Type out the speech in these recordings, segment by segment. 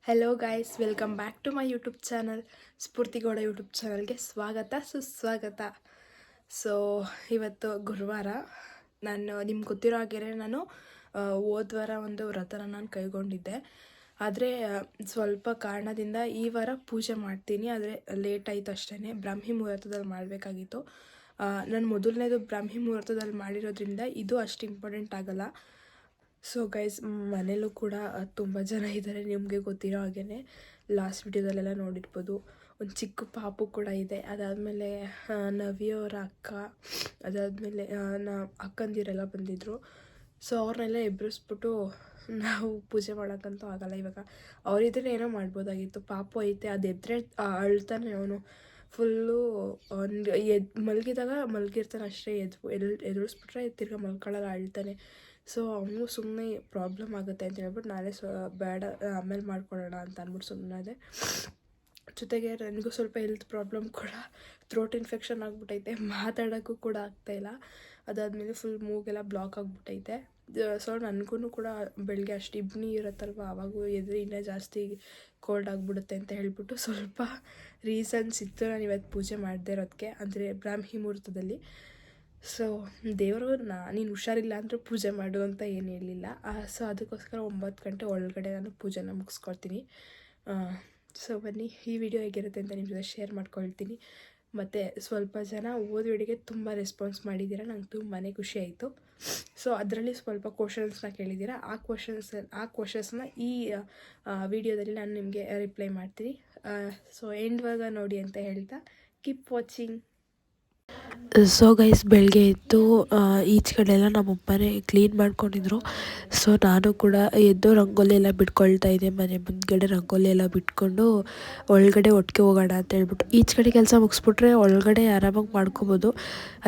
Hello guys, welcome back to my YouTube channel. ಸ್ಫೂರ್ತಿಗೌಡ YouTube ಚಾನಲ್ಗೆ ಸ್ವಾಗತ ಸುಸ್ವಾಗತ. ಸೊ ಇವತ್ತು ಗುರುವಾರ. ನಿಮ್ಗೆ ಗೊತ್ತಿರೋ ಹಾಗೆ ನಾನು ಹೋದ ವಾರ ಒಂದು ವ್ರತನ ನಾನು ಕೈಗೊಂಡಿದ್ದೆ. ಆದರೆ ಸ್ವಲ್ಪ ಕಾರಣದಿಂದ ಈ ವಾರ ಪೂಜೆ ಮಾಡ್ತೀನಿ. ಆದರೆ ಲೇಟ್ ಆಯಿತು ಅಷ್ಟೇ. ಬ್ರಾಹ್ಮಿ ಮುಹೂರ್ತದಲ್ಲಿ ಮಾಡಬೇಕಾಗಿತ್ತು. ನಾನು ಮೊದಲನೇದು ಬ್ರಾಹ್ಮಿ ಮುಹೂರ್ತದಲ್ಲಿ ಮಾಡಿರೋದ್ರಿಂದ ಇದು ಅಷ್ಟು ಇಂಪಾರ್ಟೆಂಟ್ ಆಗೋಲ್ಲ. ಸೊ ಗೈಸ್, ಮನೇಲೂ ಕೂಡ ತುಂಬ ಜನ ಇದ್ದಾರೆ, ನಿಮಗೆ ಗೊತ್ತಿರೋ ಹಾಗೇ. ಲಾಸ್ಟ್ ವಿಡಿಯೋದಲ್ಲೆಲ್ಲ ನೋಡಿರ್ಬೋದು. ಒಂದು ಚಿಕ್ಕ ಪಾಪು ಕೂಡ ಇದೆ. ಅದಾದಮೇಲೆ ನವಿಯವರ ಅಕ್ಕ, ಅದಾದಮೇಲೆ ಅಕ್ಕಂದಿರೆಲ್ಲ ಬಂದಿದ್ದರು. ಸೊ ಅವ್ರನ್ನೆಲ್ಲ ಎಬ್ಬರಿಸ್ಬಿಟ್ಟು ನಾವು ಪೂಜೆ ಮಾಡೋಕ್ಕಂತೂ ಆಗಲ್ಲ. ಇವಾಗ ಅವರಿದ್ರೆ ಏನೋ ಮಾಡ್ಬೋದಾಗಿತ್ತು. ಪಾಪು ಐತೆ, ಅದು ಎದ್ರೆ ಅಳ್ತಾನೆ ಅವನು. ಫುಲ್ಲು ಮಲಗಿದಾಗ ಮಲಗಿರ್ತಾನೆ ಅಷ್ಟೇ. ಎದುರಿಸ್ಬಿಟ್ರೆ ತಿರ್ಗಿ ಮಲ್ಕೊಳ್ಳಲ್ಲ, ಅಳ್ತಾನೆ. ಸೊ ಅವನು ಸುಮ್ಮನೆ ಪ್ರಾಬ್ಲಮ್ ಆಗುತ್ತೆ ಅಂತ ಹೇಳ್ಬಿಟ್ಟು ನಾಳೆ ಬೇಡ, ಆಮೇಲೆ ಮಾಡ್ಕೊಳ್ಳೋಣ ಅಂತ ಅಂದ್ಬಿಟ್ಟು ಸುಮ್ಮನೆ ಅದೇ. ಜೊತೆಗೆ ನನಗೂ ಸ್ವಲ್ಪ ಹೆಲ್ತ್ ಪ್ರಾಬ್ಲಮ್ ಕೂಡ, ಥ್ರೋಟ್ ಇನ್ಫೆಕ್ಷನ್ ಆಗಿಬಿಟ್ಟೈತೆ, ಮಾತಾಡೋಕ್ಕೂ ಕೂಡ ಆಗ್ತಾಯಿಲ್ಲ. ಅದಾದಮೇಲೆ ಫುಲ್ ಮೂಗೆಲ್ಲ ಬ್ಲಾಕ್ ಆಗಿಬಿಟ್ಟೈತೆ. ಸೊ ನನಗೂ ಕೂಡ ಬೆಳಗ್ಗೆ ಅಷ್ಟು ಇಬ್ನಿ ಇರುತ್ತಲ್ವ, ಆವಾಗೂ ಎದುರು ಇನ್ನೂ ಜಾಸ್ತಿ ಕೋಲ್ಡ್ ಆಗಿಬಿಡುತ್ತೆ ಅಂತ ಹೇಳ್ಬಿಟ್ಟು ಸ್ವಲ್ಪ ರೀಸನ್ಸ್ ಇತ್ತು ನಾನು ಇವತ್ತು ಪೂಜೆ ಮಾಡದೇ ಇರೋದಕ್ಕೆ, ಅಂದರೆ ಬ್ರಾಹ್ಮಿ ಮುಹೂರ್ತದಲ್ಲಿ. ಸೊ ದೇವರು ನೀನು ಹುಷಾರಿಲ್ಲ ಅಂದರೆ ಪೂಜೆ ಮಾಡು ಅಂತ ಏನು ಹೇಳಿಲ್ಲ. ಸೊ ಅದಕ್ಕೋಸ್ಕರ 9 ಗಂಟೆ ಒಳಗಡೆ ನಾನು ಪೂಜೆನ ಮುಗಿಸ್ಕೊಳ್ತೀನಿ. ಸೊ ಬನ್ನಿ, ಈ ವಿಡಿಯೋ ಹೇಗಿರುತ್ತೆ ಅಂತ ನಿಮ್ಮ ಜೊತೆ ಶೇರ್ ಮಾಡ್ಕೊಳ್ತೀನಿ. ಮತ್ತು ಸ್ವಲ್ಪ ಜನ ಓದ್ ವಿಡಿಯೋಗೆ ತುಂಬ ರೆಸ್ಪಾನ್ಸ್ ಮಾಡಿದ್ದೀರಾ, ನಂಗೆ ತುಂಬಾ ಖುಷಿ ಆಯಿತು. ಸೊ ಅದರಲ್ಲಿ ಸ್ವಲ್ಪ ಕ್ವಶನ್ಸ್ನ ಕೇಳಿದ್ದೀರಾ. ಆ ಕ್ವಶನ್ಸ್ನ ಈ ವಿಡಿಯೋದಲ್ಲಿ ನಾನು ನಿಮಗೆ ರಿಪ್ಲೈ ಮಾಡ್ತೀನಿ. ಸೊ ಎಂಡ್ವಾಗ ನೋಡಿ ಅಂತ ಹೇಳ್ತಾ ಕೀಪ್ ವಾಚಿಂಗ್. ಸೊ ಗೈಸ್, ಬೆಳಗ್ಗೆ ಎದ್ದು ಈಚೆ ಕಡೆ ಎಲ್ಲ ನಮ್ಮಪ್ಪನೇ ಕ್ಲೀನ್ ಮಾಡ್ಕೊಂಡಿದ್ರು. ಸೊ ನಾನು ಕೂಡ ಎದ್ದು ರಂಗೋಲಿ ಎಲ್ಲ ಬಿಟ್ಕೊಳ್ತಾ ಇದ್ದೆ. ಮನೆ ಮುಂದ್ಗಡೆ ರಂಗೋಲಿ ಎಲ್ಲ ಬಿಟ್ಕೊಂಡು ಒಳಗಡೆ ಒಟ್ಟಿಗೆ ಹೋಗೋಣ ಅಂತ ಹೇಳ್ಬಿಟ್ಟು, ಈಚೆ ಕಡೆ ಕೆಲಸ ಮುಗಿಸ್ಬಿಟ್ರೆ ಒಳಗಡೆ ಆರಾಮಾಗಿ ಮಾಡ್ಕೊಬೋದು.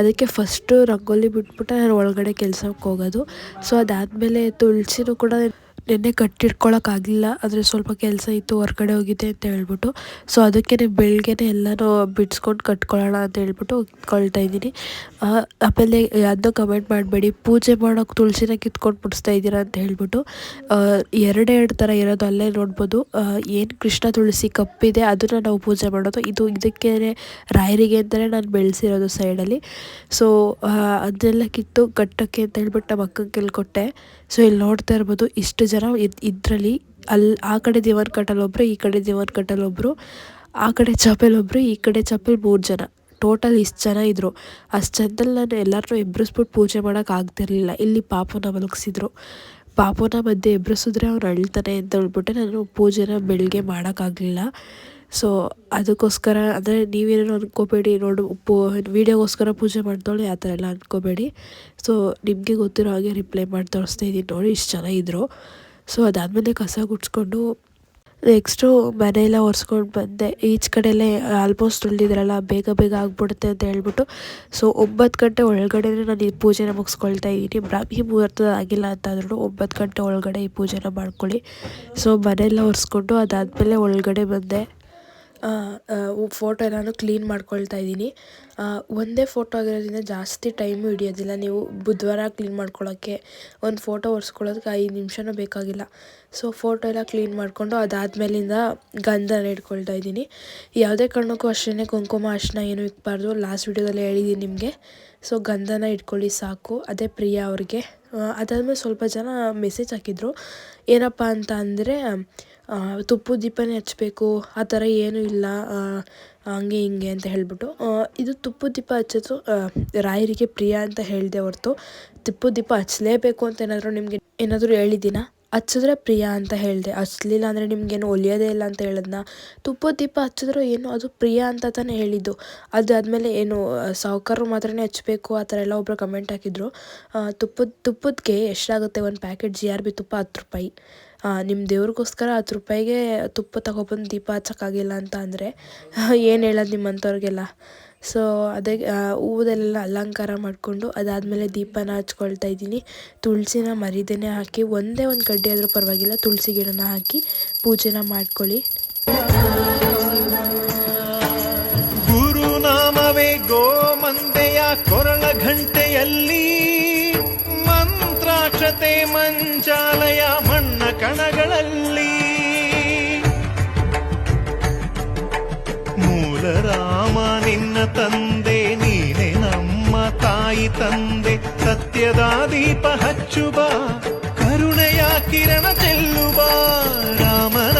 ಅದಕ್ಕೆ ಫಸ್ಟು ರಂಗೋಲಿ ಬಿಟ್ಬಿಟ್ಟು ನಾನು ಒಳಗಡೆ ಕೆಲಸಕ್ಕೆ ಹೋಗೋದು. ಸೊ ಅದಾದಮೇಲೆ ತುಳಸಿನೂ ಕೂಡ ನೆನ್ನೆ ಕಟ್ಟಿಟ್ಕೊಳಕ್ಕಾಗಲಿಲ್ಲ, ಆದರೆ ಸ್ವಲ್ಪ ಕೆಲಸ ಇತ್ತು, ಹೊರ್ಗಡೆ ಹೋಗಿದ್ದೆ ಅಂತ ಹೇಳ್ಬಿಟ್ಟು. ಸೊ ಅದಕ್ಕೆ ಬೆಳಗ್ಗೆನೇ ಎಲ್ಲನೂ ಬಿಡಿಸ್ಕೊಂಡು ಕಟ್ಕೊಳ್ಳೋಣ ಅಂತ ಹೇಳ್ಬಿಟ್ಟು ಇಟ್ಕೊಳ್ತಾ ಇದ್ದೀನಿ. ಆಮೇಲೆ ಅದನ್ನ ಕಮೆಂಟ್ ಮಾಡಬೇಡಿ, ಪೂಜೆ ಮಾಡೋಕ್ಕೆ ತುಳಸಿನ ಕಿತ್ಕೊಂಡು ಬಿಡಿಸ್ತಾ ಇದ್ದೀರಾ ಅಂತ ಹೇಳ್ಬಿಟ್ಟು. ಎರಡೆರಡು ಥರ ಇರೋದು ಅಲ್ಲೇ ನೋಡ್ಬೋದು. ಏನು ಕೃಷ್ಣ ತುಳಸಿ ಕಪ್ಪಿದೆ ಅದನ್ನು ನಾವು ಪೂಜೆ ಮಾಡೋದು. ಇದಕ್ಕೆ ರಾಯರಿಗೆ ಅಂತಲೇ ನಾನು ಬೆಳೆಸಿರೋದು ಸೈಡಲ್ಲಿ. ಸೊ ಅದನ್ನೆಲ್ಲ ಕಿತ್ತು ಕಟ್ಟೋಕ್ಕೆ ಅಂತ ಹೇಳ್ಬಿಟ್ಟು ನಮ್ಮ ಅಕ್ಕಂಗೆ ಕೇಳ್ಕೊಟ್ಟೆ. ಸೊ ಇಲ್ಲಿ ನೋಡ್ತಾ ಇರ್ಬೋದು, ಇಷ್ಟು ಜನ ಇದರಲ್ಲಿ ಆ ಕಡೆ ದೇವನ ಕಟ್ಟಲ್ಲೊಬ್ಬರು, ಈ ಕಡೆ ದೇವನ ಕಟ್ಟಲ್ಲೊಬ್ಬರು, ಆ ಕಡೆ ಚಪೆಲೊಬ್ಬರು, ಈ ಕಡೆ ಚಪೆಲ್ 3 ಜನ, ಟೋಟಲ್ ಇಷ್ಟು ಜನ ಇದ್ದರು. ಅಷ್ಟು ಜನದಲ್ಲಿ ನಾನು ಎಲ್ಲರನ್ನೂ ಎಬ್ಬರಿಸ್ಬಿಟ್ಟು ಪೂಜೆ ಮಾಡೋಕ್ಕಾಗ್ತಿರ್ಲಿಲ್ಲ. ಇಲ್ಲಿ ಪಾಪುನ ಮಲಗಿಸಿದ್ರು. ಪಾಪುನ ಮಧ್ಯೆ ಎಬ್ಬರಿಸಿದ್ರೆ ಅವ್ನು ಅಳ್ತಾನೆ ಅಂತ ಹೇಳ್ಬಿಟ್ಟು ನಾನು ಪೂಜೆನ ಬೆಳಗ್ಗೆ ಮಾಡೋಕ್ಕಾಗಲಿಲ್ಲ. ಸೊ ಅದಕ್ಕೋಸ್ಕರ, ಅಂದರೆ ನೀವೇನೋ ಅಂದ್ಕೋಬೇಡಿ, ವೀಡಿಯೋಗೋಸ್ಕರ ಪೂಜೆ ಮಾಡ್ತಾಳೆ ಆ ಥರ ಎಲ್ಲ ಅಂದ್ಕೋಬೇಡಿ. ಸೊ ನಿಮಗೆ ಗೊತ್ತಿರೋ ಹಾಗೆ ರಿಪ್ಲೈ ಮಾಡಿ ತೋರಿಸ್ತಾ ಇದ್ದೀನಿ ನೋಡಿ, ಇಷ್ಟು ಜನ ಇದ್ದರು. ಸೊ ಅದಾದಮೇಲೆ ಕಸ ಗುಡಿಸ್ಕೊಂಡು ನೆಕ್ಸ್ಟು ಮನೆಯೆಲ್ಲ ಒರೆಸ್ಕೊಂಡು ಬಂದೆ. ಈಚೆ ಕಡೆಯಲ್ಲೇ ಆಲ್ಮೋಸ್ಟ್ ತುಳಿದಿದ್ರಲ್ಲ, ಬೇಗ ಬೇಗ ಆಗಿಬಿಡುತ್ತೆ ಅಂತ ಹೇಳ್ಬಿಟ್ಟು. ಸೊ 9 ಗಂಟೆ ಒಳಗಡೆ ನಾನು ಈ ಪೂಜೆನ ಮುಗಿಸ್ಕೊಳ್ತಾ ಇದ್ದೀನಿ. ಬ್ರಾಹ್ಮಿ ಮುಹೂರ್ತದ ಆಗಿಲ್ಲ ಅಂತಾದ್ರೂ 9 ಗಂಟೆ ಒಳಗಡೆ ಈ ಪೂಜೆನ ಮಾಡ್ಕೊಳ್ಳಿ. ಸೊ ಮನೆಯೆಲ್ಲ ಒರೆಸ್ಕೊಂಡು ಅದಾದಮೇಲೆ ಒಳಗಡೆ ಬಂದೆ. ಫೋಟೋ ಎಲ್ಲನೂ ಕ್ಲೀನ್ ಮಾಡ್ಕೊಳ್ತಾ ಇದ್ದೀನಿ. ಒಂದೇ ಫೋಟೋ ಆಗಿರೋದ್ರಿಂದ ಜಾಸ್ತಿ ಟೈಮು ಹಿಡಿಯೋದಿಲ್ಲ. ನೀವು ಬುಧವಾರ ಕ್ಲೀನ್ ಮಾಡ್ಕೊಳ್ಳೋಕ್ಕೆ ಒಂದು ಫೋಟೋ ಒರೆಸ್ಕೊಳ್ಳೋದಕ್ಕೆ 5 ನಿಮಿಷನೂ ಬೇಕಾಗಿಲ್ಲ. ಸೊ ಫೋಟೋ ಎಲ್ಲ ಕ್ಲೀನ್ ಮಾಡಿಕೊಂಡು ಅದಾದಮೇಲಿಂದ ಗಂಧನ ಇಟ್ಕೊಳ್ತಾ ಇದ್ದೀನಿ. ಯಾವುದೇ ಕಾರಣಕ್ಕೂ ಅಷ್ಟೇ ಕುಂಕುಮ ಅರಿಶಿನ ಏನೂ ಇಕ್ಬಾರ್ದು, ಲಾಸ್ಟ್ ವಿಡಿಯೋದಲ್ಲಿ ಹೇಳಿದ್ದೀನಿ ನಿಮಗೆ. ಸೊ ಗಂಧನ ಇಟ್ಕೊಳ್ಳಿ ಸಾಕು. ಅದೇ ಪ್ರಿಯ ಅವ್ರಿಗೆ. ಅದಾದಮೇಲೆ ಸ್ವಲ್ಪ ಜನ ಮೆಸೇಜ್ ಹಾಕಿದ್ರು, ಏನಪ್ಪ ಅಂತ ಅಂದರೆ ತುಪ್ಪದ ದೀಪನೇ ಹಚ್ಚಬೇಕು, ಆ ಥರ ಏನೂ ಇಲ್ಲ, ಹಂಗೆ ಹಿಂಗೆ ಅಂತ ಹೇಳ್ಬಿಟ್ಟು. ಇದು ತುಪ್ಪದ ದೀಪ ಹಚ್ಚೋದು ರಾಯರಿಗೆ ಪ್ರಿಯ ಅಂತ ಹೇಳಿದೆ ಹೊರತು ತುಪ್ಪದ ದೀಪ ಹಚ್ಚಲೇಬೇಕು ಅಂತ ಏನಾದರೂ ಹೇಳಿದ್ದೀನ? ಹಚ್ಚಿದ್ರೆ ಪ್ರಿಯ ಅಂತ ಹೇಳಿದೆ, ಹಚ್ಚಲಿಲ್ಲ ಅಂದರೆ ನಿಮಗೇನು ಒಲಿಯೋದೇ ಇಲ್ಲ ಅಂತ ಹೇಳಿದ್ನ? ತುಪ್ಪದ ದೀಪ ಹಚ್ಚಿದ್ರು ಏನು, ಅದು ಪ್ರಿಯ ಅಂತ ತಾನೇ ಹೇಳಿದ್ದು. ಅದಾದಮೇಲೆ ಏನು ಸಾಹುಕಾರರು ಮಾತ್ರನೇ ಹಚ್ಚಬೇಕು ಆ ಥರ ಎಲ್ಲ ಒಬ್ಬರು ಕಮೆಂಟ್ ಹಾಕಿದ್ರು. ತುಪ್ಪಕ್ಕೆ ಎಷ್ಟಾಗುತ್ತೆ ಒಂದು ಪ್ಯಾಕೆಟ್ GRB ತುಪ್ಪ? 10 ರೂಪಾಯಿ. ನಿಮ್ಮ ದೇವ್ರಿಗೋಸ್ಕರ 10 ರೂಪಾಯಿಗೆ ತುಪ್ಪ ತಗೊಬಂದು ದೀಪ ಹಚ್ಚೋಕ್ಕಾಗಿಲ್ಲ ಅಂತ ಅಂದರೆ ಏನು ಹೇಳೋದು ನಿಮ್ಮಂಥವ್ರಿಗೆಲ್ಲ? ಸೊ ಅದೇ ಹೂವದಲ್ಲೆಲ್ಲ ಅಲಂಕಾರ ಮಾಡಿಕೊಂಡು ಅದಾದಮೇಲೆ ದೀಪನ ಹಚ್ಕೊಳ್ತಾ ಇದ್ದೀನಿ. ತುಳಸಿನ ಮರಿದೇನೆ ಹಾಕಿ, ಒಂದೇ ಒಂದು ಕಡ್ಡಿ ಆದರೂ ಪರವಾಗಿಲ್ಲ, ತುಳಸಿ ಗಿಡನ ಹಾಕಿ ಪೂಜೆನ ಮಾಡ್ಕೊಳ್ಳಿ. ಗುರುನಾಮವೇ ಗೋಮಂದೆಯ ಕೊರಳ ಘಂಟೆಯಲ್ಲಿ, ಮಂತ್ರಾಕ್ಷತೆ ಮಂಚಾಲಯ ಮಣ್ಣ ಕಣಗಳಲ್ಲಿ, ತಂದೆ ನೀನೆ ನಮ್ಮ ತಾಯಿ ತಂದೆ ಸತ್ಯದ ದೀಪ ಹಚ್ಚುವ ಕರುಣೆಯ ಕಿರಣ ಚೆಲ್ಲುವ ರಾಮನ.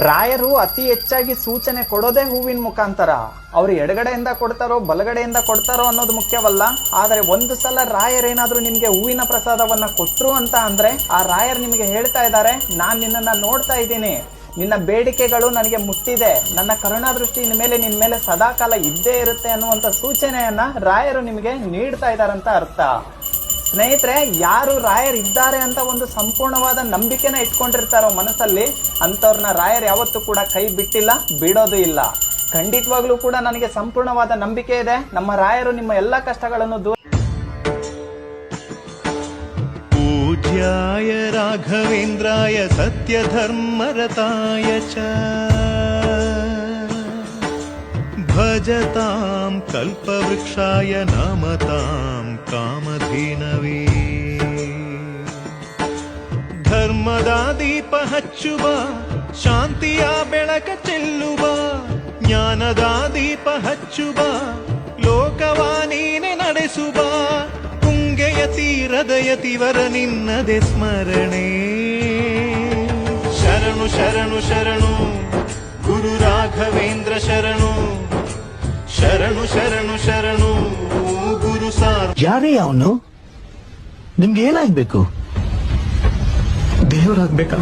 ರಾಯರು ಅತಿ ಹೆಚ್ಚಾಗಿ ಸೂಚನೆ ಕೊಡೋದೇ ಹೂವಿನ ಮುಖಾಂತರ. ಅವ್ರು ಎಡಗಡೆಯಿಂದ ಕೊಡ್ತಾರೋ ಬಲಗಡೆಯಿಂದ ಕೊಡ್ತಾರೋ ಅನ್ನೋದು ಮುಖ್ಯವಲ್ಲ. ಆದರೆ ಒಂದು ಸಲ ರಾಯರೇನಾದ್ರೂ ನಿಮ್ಗೆ ಹೂವಿನ ಪ್ರಸಾದವನ್ನ ಕೊಟ್ರು ಅಂತ ಅಂದ್ರೆ ಆ ರಾಯರ್ ನಿಮಗೆ ಹೇಳ್ತಾ ಇದ್ದಾರೆ, ನಾನ್ ನಿನ್ನನ್ನ ನೋಡ್ತಾ ಇದ್ದೀನಿ, ನಿನ್ನ ಬೇಡಿಕೆಗಳು ನನಗೆ ಮುಟ್ಟಿದೆ, ನನ್ನ ಕರುಣಾ ದೃಷ್ಟಿ ನಿನ್ ಮೇಲೆ ಸದಾಕಾಲ ಇದ್ದೇ ಇರುತ್ತೆ ಅನ್ನುವಂಥ ಸೂಚನೆಯನ್ನ ರಾಯರು ನಿಮಗೆ ನೀಡ್ತಾ ಇದ್ದಾರಂತ ಅರ್ಥ. ಸ್ನೇಹಿತರೆ, ಯಾರು ರಾಯರ್ ಇದ್ದಾರೆ ಅಂತ ಒಂದು ಸಂಪೂರ್ಣವಾದ ನಂಬಿಕೆನ ಇಟ್ಕೊಂಡಿರ್ತಾರೋ ಮನಸ್ಸಲ್ಲಿ, ಅಂಥವ್ರನ್ನ ರಾಯರ್ ಯಾವತ್ತೂ ಕೂಡ ಕೈ ಬಿಟ್ಟಿಲ್ಲ, ಬಿಡೋದು ಇಲ್ಲ. ಖಂಡಿತವಾಗ್ಲೂ ಕೂಡ ನನಗೆ ಸಂಪೂರ್ಣವಾದ ನಂಬಿಕೆ ಇದೆ, ನಮ್ಮ ರಾಯರು ನಿಮ್ಮ ಎಲ್ಲ ಕಷ್ಟಗಳನ್ನು ದೂರ. ಪೂಜ್ಯಾಯ ರಾಘವೇಂದ್ರಾಯ ಸತ್ಯ ಧರ್ಮರತಾಯ ಚ ಭಜತಾಂ ಕಲ್ಪವೃಕ್ಷಾಯ ನಮತಾಂ ಕಾಮಧೇನವೇ. ಧರ್ಮದ ದೀಪ ಹಚ್ಚುವ ಶಾಂತಿಯ ಬೆಳಕ ಚೆಲ್ಲುವ ಜ್ಞಾನದ ದೀಪ ಹಚ್ಚುವ ಲೋಕವ ನೀನೆ ನಡೆಸುವ ತುಂಗೆಯ ತೀರದ ಯತಿವರ ನಿನ್ನದೆ ಸ್ಮರಣೆ. ಶರಣು ಶರಣು ಶರಣು ಗುರು ರಾಘವೇಂದ್ರ ಶರಣು, ಶರಣು ಶರಣು ಶರಣು ಗುರು ಸಾರ್. ಯಾರೇ ಅವನು? ನಿಮ್ಗೆ ಏನಾಗ್ಬೇಕು? ದೇವರಾಗ್ಬೇಕಾ?